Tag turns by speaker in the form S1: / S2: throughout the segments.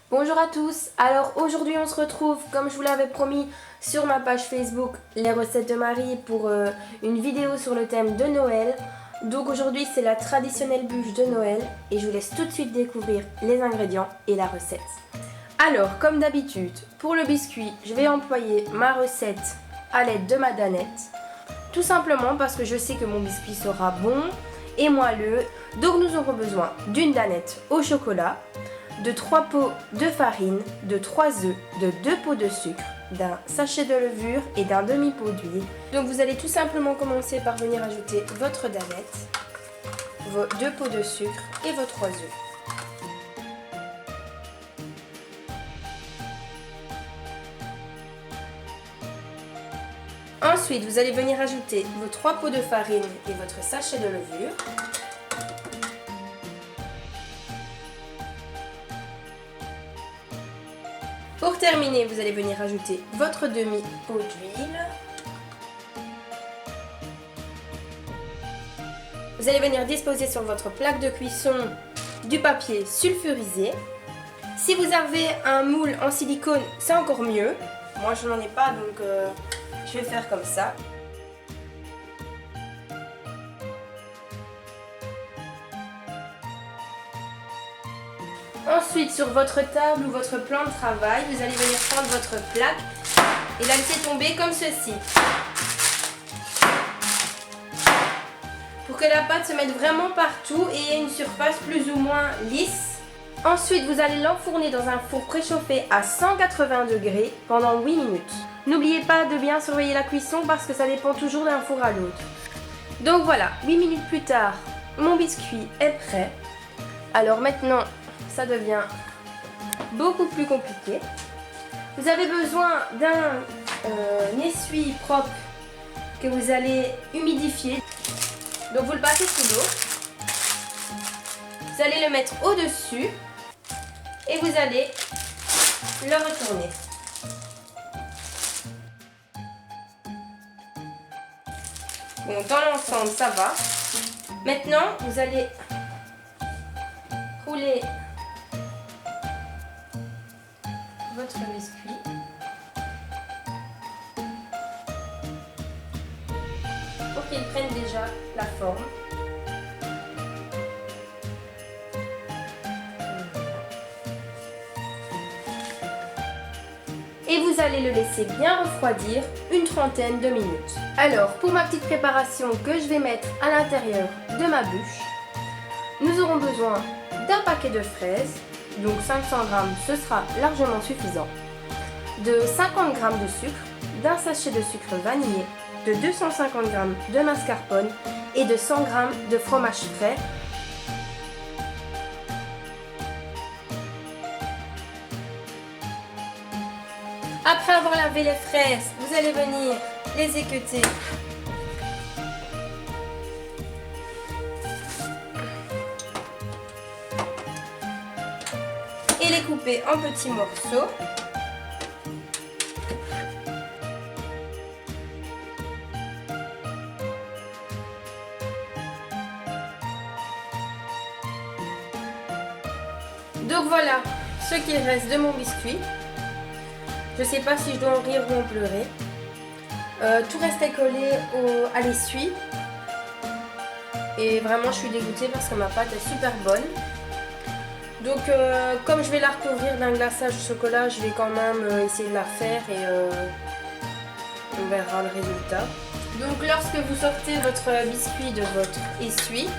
S1: Bonjour à tous, alors aujourd'hui on se retrouve comme je vous l'avais promis sur ma page Facebook Les recettes de Marie pour une vidéo sur le thème de Noël. Donc aujourd'hui c'est la traditionnelle bûche de Noël et je vous laisse tout de suite découvrir les ingrédients et la recette. Alors comme d'habitude pour le biscuit je vais employer ma recette à l'aide de ma danette. Tout simplement parce que je sais que mon biscuit sera bon et moelleux. Donc nous aurons besoin d'une danette au chocolat, de 3 pots de farine, de 3 œufs, de 2 pots de sucre, d'un sachet de levure et d'un demi-pot d'huile. Donc vous allez tout simplement commencer par venir ajouter votre danette, vos 2 pots de sucre et vos 3 œufs. Ensuite, vous allez venir ajouter vos 3 pots de farine et votre sachet de levure. Pour terminer, vous allez venir ajouter votre demi-pot d'huile. Vous allez venir disposer sur votre plaque de cuisson du papier sulfurisé. Si vous avez un moule en silicone, c'est encore mieux. Moi, je n'en ai pas, donc je vais faire comme ça. Ensuite, sur votre table ou votre plan de travail, vous allez venir prendre votre plaque et la laisser tomber comme ceci. Pour que la pâte se mette vraiment partout et ait une surface plus ou moins lisse. Ensuite, vous allez l'enfourner dans un four préchauffé à 180 degrés pendant 8 minutes. N'oubliez pas de bien surveiller la cuisson parce que ça dépend toujours d'un four à l'autre. Donc voilà, 8 minutes plus tard, mon biscuit est prêt. Alors maintenant, ça devient beaucoup plus compliqué. Vous avez besoin d'un essuie propre que vous allez humidifier. Donc vous le passez sous l'eau. Vous allez le mettre au-dessus et vous allez le retourner. Bon, dans l'ensemble, ça va. Maintenant, vous allez rouler votre biscuit. Pour qu'il prenne déjà la forme. Et vous allez le laisser bien refroidir une trentaine de minutes. Alors, pour ma petite préparation que je vais mettre à l'intérieur de ma bûche, nous aurons besoin d'un paquet de fraises, donc 500 g, ce sera largement suffisant, de 50 g de sucre, d'un sachet de sucre vanillé, de 250 g de mascarpone et de 100 g de fromage frais. Après avoir lavé les fraises, vous allez venir les équeuter. Et les couper en petits morceaux. Donc voilà ce qu'il reste de mon biscuit. Je ne sais pas si je dois en rire ou en pleurer. Tout restait collé à l'essuie. Et vraiment je suis dégoûtée parce que ma pâte est super bonne. Donc comme je vais la recouvrir d'un glaçage au chocolat, je vais quand même essayer de la faire et on verra le résultat. Donc lorsque vous sortez votre biscuit de votre essuie,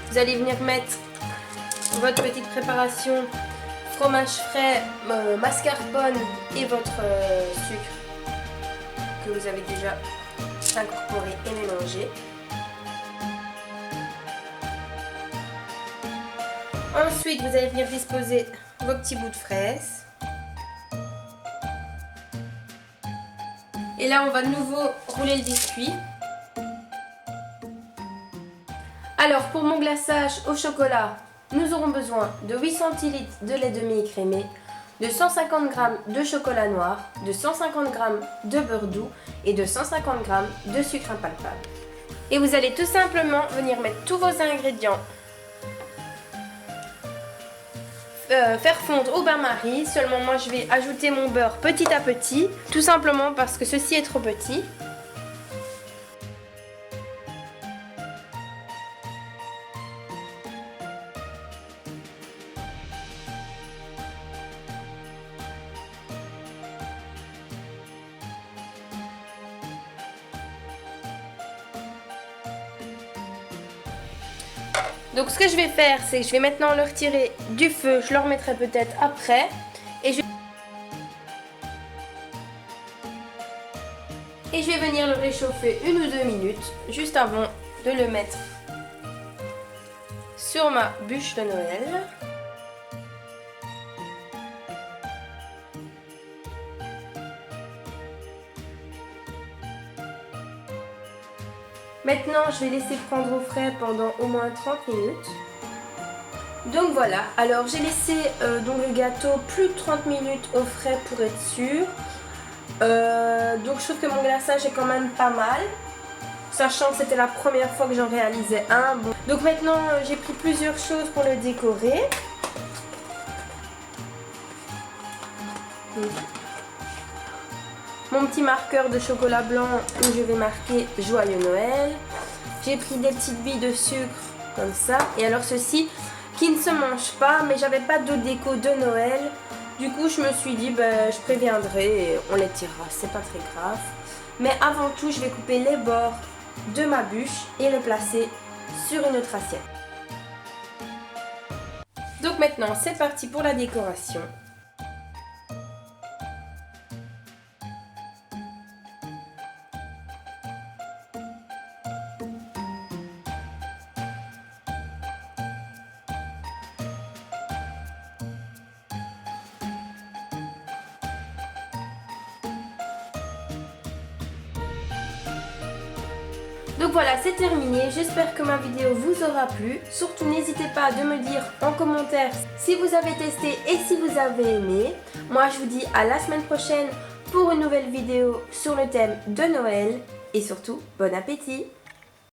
S1: vous allez venir mettre votre petite préparation, fromage frais, mascarpone et votre sucre que vous avez déjà incorporé et mélangé. Ensuite, vous allez venir disposer vos petits bouts de fraises. Et là, on va de nouveau rouler le biscuit. Alors, pour mon glaçage au chocolat, nous aurons besoin de 8 cl de lait demi-écrémé, de 150 g de chocolat noir, de 150 g de beurre doux et de 150 g de sucre impalpable. Et vous allez tout simplement venir mettre tous vos ingrédients faire fondre au bain-marie. Seulement moi je vais ajouter mon beurre petit à petit, tout simplement parce que ceci est trop petit. Donc ce que je vais faire, c'est que je vais maintenant le retirer du feu, je le remettrai peut-être après. Et je vais venir le réchauffer 1 ou 2 minutes, juste avant de le mettre sur ma bûche de Noël. Maintenant, je vais laisser prendre au frais pendant au moins 30 minutes. Donc voilà, alors j'ai laissé donc le gâteau plus de 30 minutes au frais pour être sûr. Donc je trouve que mon glaçage est quand même pas mal, sachant que c'était la première fois que j'en réalisais un. Bon. Donc maintenant, j'ai pris plusieurs choses pour le décorer. Mon petit marqueur de chocolat blanc où je vais marquer Joyeux Noël. J'ai pris des petites billes de sucre comme ça. Et alors ceci qui ne se mange pas, mais j'avais pas de déco de Noël. Du coup je me suis dit je préviendrai et on les tirera, c'est pas très grave. Mais avant tout je vais couper les bords de ma bûche et le placer sur une autre assiette. Donc maintenant c'est parti pour la décoration. Donc voilà, c'est terminé. J'espère que ma vidéo vous aura plu. Surtout, n'hésitez pas de me dire en commentaire si vous avez testé et si vous avez aimé. Moi, je vous dis à la semaine prochaine pour une nouvelle vidéo sur le thème de Noël. Et surtout, bon appétit!